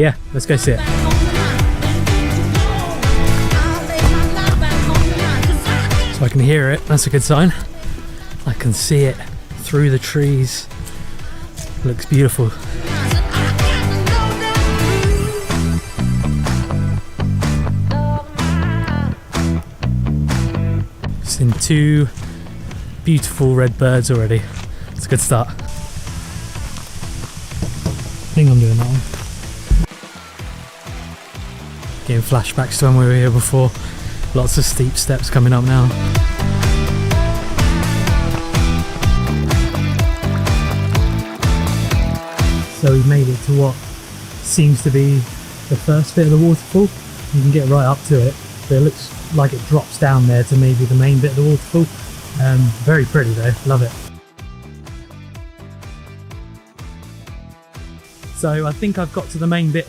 Yeah, let's go see it. So I can hear it, that's a good sign. I can see it through the trees. Looks beautiful. Seen 2 beautiful red birds already. It's a good start. I think I'm doing that one. Getting flashbacks to when we were here before. Lots of steep steps coming up now. So we've made it to what seems to be the first bit of the waterfall. You can get right up to it, but it looks like it drops down there to maybe the main bit of the waterfall. Very pretty though, love it. So I think I've got to the main bit now.